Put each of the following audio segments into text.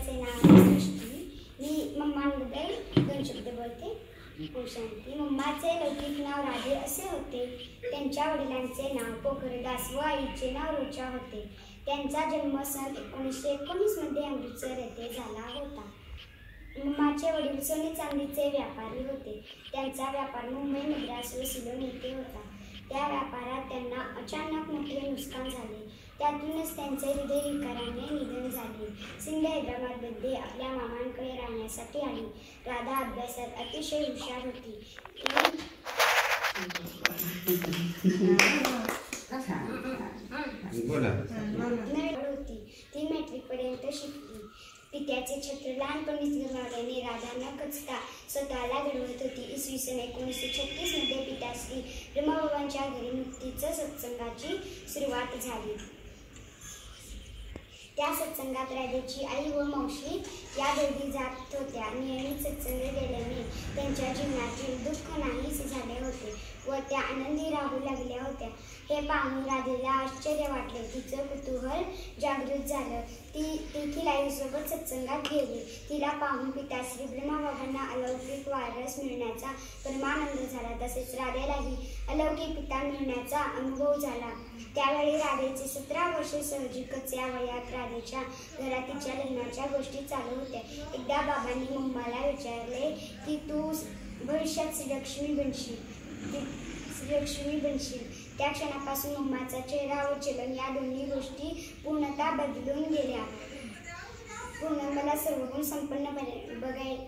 माझे नाव सृष्टी. मी मम्मांबद्दल 2 शब्द बोलते. शांती. मम्माचे लौकिक नाव राधे असे होते. त्यांच्या वडिलांचे नाव पोखरदास व आईचे नाव रोचा होते. त्यांचा जन्म सन 1919 मध्ये अमृतसर येथे झाला होता. मम्माचे वडील सोने चांदीचे व्यापारी होते. त्यांचा व्यापार मुंबई, मद्रास व सिलोन येथे होता. त्या व्यापारात त्यांना अचानक मोठे नुकसान झाले. त्यातूनच त्यांचे हृदयविकाराने निधन झाले. सिंध हैदराबादमध्ये आपल्या मामांकडे राहण्यासाठी आली. राधा अभ्यासात अतिशय हुशार होती. ती मॅट्रिकपर्यंत शिकली. पित्याचे छत्र लहानपणीच गमावल्याने राधा न खचता स्वतःला घडवत होती. इसवी सन 1936 मध्ये पिताश्री ब्रह्मबाबांच्या घरी मुक्तीचं सत्संगाची सुरुवात झाली. त्या सत्संगात राधेची आई व मावशी या दोघी जात होत्या. नियमित सत्संग केल्याने त्यांच्या जीवनातील दुःख नाहीसे झाले होते व त्या आनंदी राहू लागल्या होत्या. हे पाहून राधेला आश्चर्य वाटले. तिचं कुतूहल जागृत झालं. ती देखील आईसोबत सत्संगात गेली. तिला पाहून पिताश्री ब्रह्मबाबांना अलौकिक वारस मिळण्याचा परमानंद झाला. तसेच राधेलाही अलौकिक पिता मिळण्याचा अनुभव झाला. त्यावेळी राधेचे 17 वर्षे सहजिकच. या वयात राधेच्या घरात तिच्या लग्नाच्या गोष्टी चालू होत्या. एकदा बाबांनी मम्माला विचारले की तू भविष्यात श्रीलक्ष्मी बनशील. त्या क्षणापासून मम्माचा चेहरा व चलन या दोन्ही गोष्टी पूर्णतः बदलून गेल्या. मला सर्व गुण संपन्न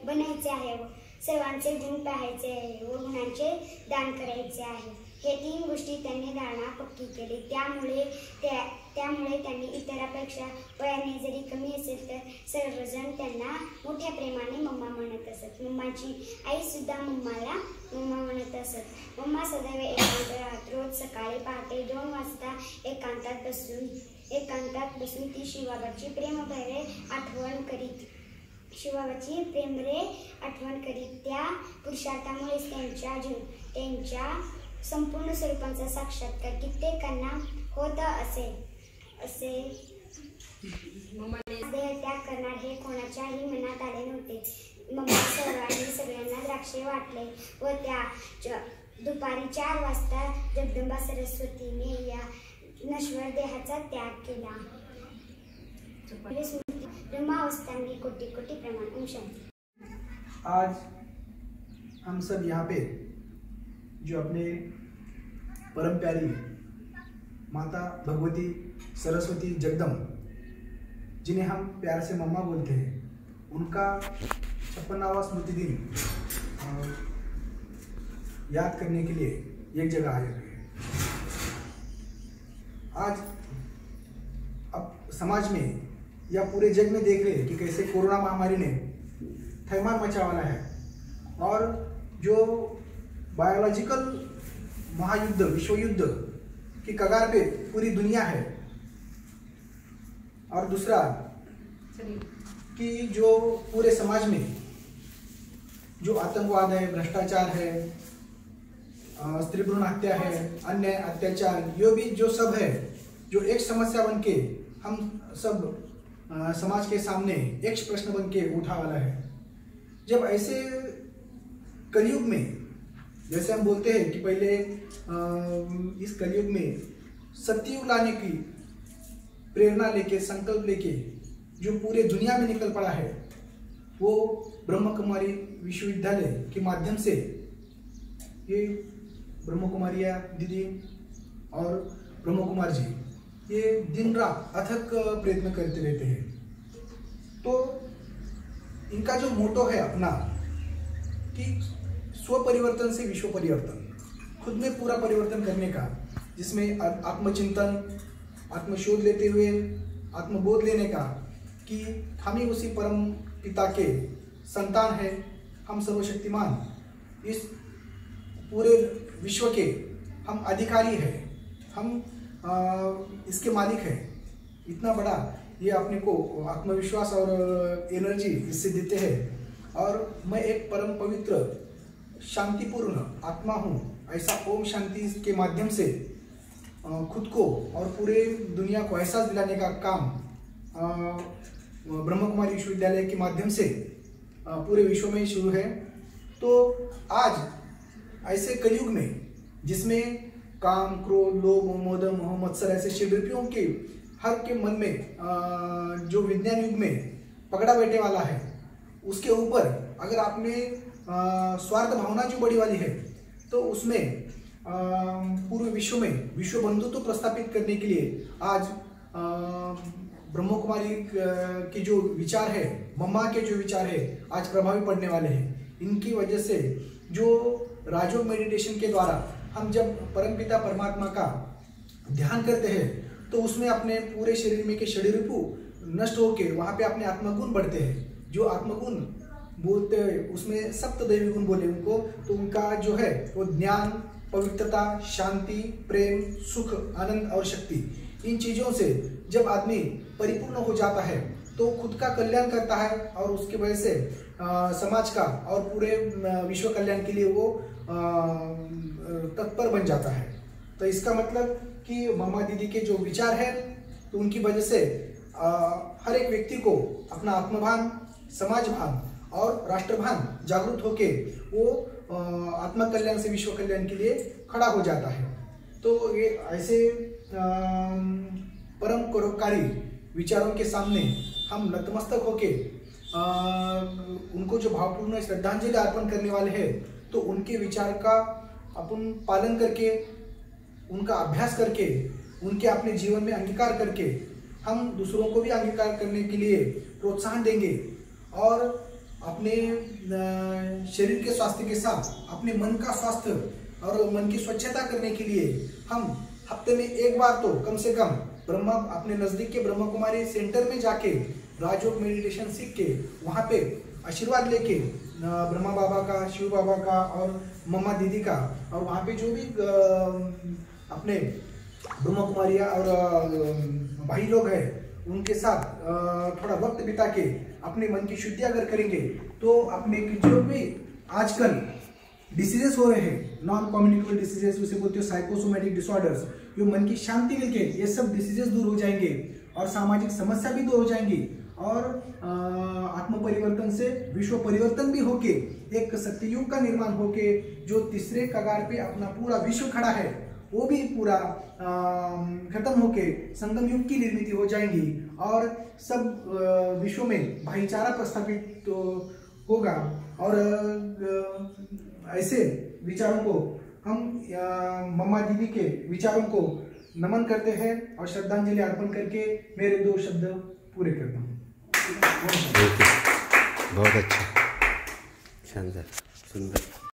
बनायचे आहे व सर्वांचे गुण पाहायचे आहे व गुणांचे दान करायचे आहे. हे 3 गोष्टी त्यांनी धारणा पक्की केली. त्यामुळे त्यांनी इतरांपेक्षा वयाने जरी कमी असेल तर सर्वजण त्यांना मोठ्या प्रेमाने मम्मा म्हणत असत. मम्माची आई सुद्धा मम्माला मम्मा म्हणत असत. मम्मा सदैव एकांत राहत. रोज सकाळी पहाटे 2 वाजता एकांतात बसून ती शिवबाबाची प्रेमभरे आठवण करीत. त्या पुरुषार्थामुळेच त्यांच्या संपूर्ण स्वरूपांचा साक्षात्कार कित्येकांना होत असे. देहत्याग करणार हे कोणाच्याही मनात आले नव्हते. मम्मा सगळ्यांना द्राक्षे वाटले व त्या दुपारी 4 वाजता जगदंबा सरस्वतीने या नश्वर देहाचा त्याग केला. ब्रह्मावस्थांगी कोटि कोटि प्रणाम. शांति. आज हम सब यहाँ पे जो अपने परम प्यारी माता भगवती सरस्वती जगदम, जिन्हें हम प्यार से मम्मा बोलते हैं, उनका 56वां स्मृति दिन याद करने के लिए एक जगह आए हुए हैं. आज अब समाज में या पूरे जग में देख रहे हैं कि कैसे कोरोना महामारी ने थैमान मचा वाला है और जो बायोलॉजिकल महायुद्ध, विश्व युद्ध की कगार पे पूरी दुनिया है. और दूसरा कि जो पूरे समाज में जो आतंकवाद है, भ्रष्टाचार है, स्त्री भ्रूण हत्या है, अन्य अत्याचार, ये भी जो सब है, जो एक समस्या बन के हम सब समाज के सामने एक प्रश्न बन के उठा वाला है. जब ऐसे कलयुग में, जैसे हम बोलते हैं कि पहले इस कलयुग में सत्ययुग लाने की प्रेरणा लेके, संकल्प लेके जो पूरे दुनिया में निकल पड़ा है, वो ब्रह्म कुमारी विश्वविद्यालय के माध्यम से ये ब्रह्म कुमारियाँ दीदी और ब्रह्म कुमार जी ये दिन रात अथक प्रयत्न करते रहते हैं. तो इनका जो मोटो है अपना कि स्व परिवर्तन से विश्व परिवर्तन, खुद में पूरा परिवर्तन करने का, जिसमें आत्मचिंतन, आत्मशोध लेते हुए आत्मबोध लेने का कि हम ही उसी परम पिता के संतान है, हम सर्वशक्तिमान, इस पूरे विश्व के हम अधिकारी हैं, हम इसके मालिक हैं. इतना बड़ा ये अपने को आत्मविश्वास और एनर्जी इससे देते हैं. और मैं एक परम पवित्र शांतिपूर्ण आत्मा हूँ, ऐसा ओम शांति के माध्यम से खुद को और पूरे दुनिया को एहसास दिलाने का काम ब्रह्म कुमारी विश्वविद्यालय के माध्यम से पूरे विश्व में शुरू है। तो आज ऐसे कलयुग में जिसमें काम, क्रोध, लोभ, मोह, मोह, मत्सर ऐसे शिवरूपियों के हर के मन में जो विज्ञान युग में पकड़ा बैठे वाला है, उसके ऊपर अगर आपने स्वार्थ भावना जो बड़ी वाली है तो उसमें पूरे विश्व में विश्व बंधुत्व तो प्रस्थापित करने के लिए आज ब्रह्म कुमारी के जो विचार है, मम्मा के जो विचार है, आज प्रभावी पड़ने वाले हैं। इनकी वजह से जो राजयोग मेडिटेशन के द्वारा हम जब परमपिता परमात्मा का ध्यान करते हैं तो उसमें अपने पूरे शरीर में के शरीररूपू नष्ट होके वहाँ पे अपने आत्मगुण बढ़ते हैं। जो आत्मगुण बोलते हैं उसमें सप्त दैवी गुण बोले उनको, तो उनका जो है वो ज्ञान, पवित्रता, शांति, प्रेम, सुख, आनंद और शक्ति, इन चीजों से जब आदमी परिपूर्ण हो जाता है तो खुद का कल्याण करता है और उसके वजह से समाज का और पूरे विश्व कल्याण के लिए वो तत्पर बन जाता है। तो इसका मतलब कि मम्मा दीदी के जो विचार है तो उनकी वजह से हर एक व्यक्ति को अपना आत्मभान, समाज भान और राष्ट्रभान जागरूक होके वो आत्म कल्याण से विश्व कल्याण के लिए खड़ा हो जाता है। तो ये ऐसे परम परोपकारी विचारों के सामने हम नतमस्तक होके उनको जो भावपूर्ण श्रद्धांजलि अर्पण करने वाले हैं, तो उनके विचार का अपन पालन करके, उनका अभ्यास करके, उनके अपने जीवन में अंगीकार करके हम दूसरों को भी अंगीकार करने के लिए प्रोत्साहन देंगे और अपने शरीर के स्वास्थ्य के साथ अपने मन का स्वास्थ्य और मन की स्वच्छता करने के लिए हम हफ्ते में एक बार तो कम से कम अपने नजदीक के ब्रह्म कुमारी सेंटर में जाके राजयोग मेडिटेशन सीख के वहाँ पे आशीर्वाद लेके ब्रह्मा बाबा का, शिव बाबा का और मम्मा दीदी का, और वहाँ पे जो भी अपने ब्रह्म कुमारियाँ और भाई लोग हैं उनके साथ थोड़ा वक्त बिता के अपने मन की शुद्धि अगर करेंगे तो अपने जो भी आजकल डिसीजेस हो रहे हैं, नॉन कम्युनिकेबल डिसीजेस, उसे बोलते हो साइकोसोमेटिक डिसऑर्डर्स, जो मन की शांति मिलके ये सब डिसीजेस दूर हो जाएंगे और सामाजिक समस्या भी दूर हो जाएंगी और आत्म परिवर्तन से विश्व परिवर्तन भी होके एक सत्ययुग का निर्माण होके जो तीसरे कगार पे अपना पूरा विश्व खड़ा है वो भी पूरा खत्म होके संगम युग की निर्मित हो जाएंगी और सब विश्व में भाईचारा प्रस्थापित तो होगा। और ऐसे विचारों को हम मम्मा दीदी के विचारों को नमन करते हैं और श्रद्धांजलि अर्पण करके मेरे 2 शब्द पूरे करता हूँ। बहुत अच्छा, शानदार, सुंदर।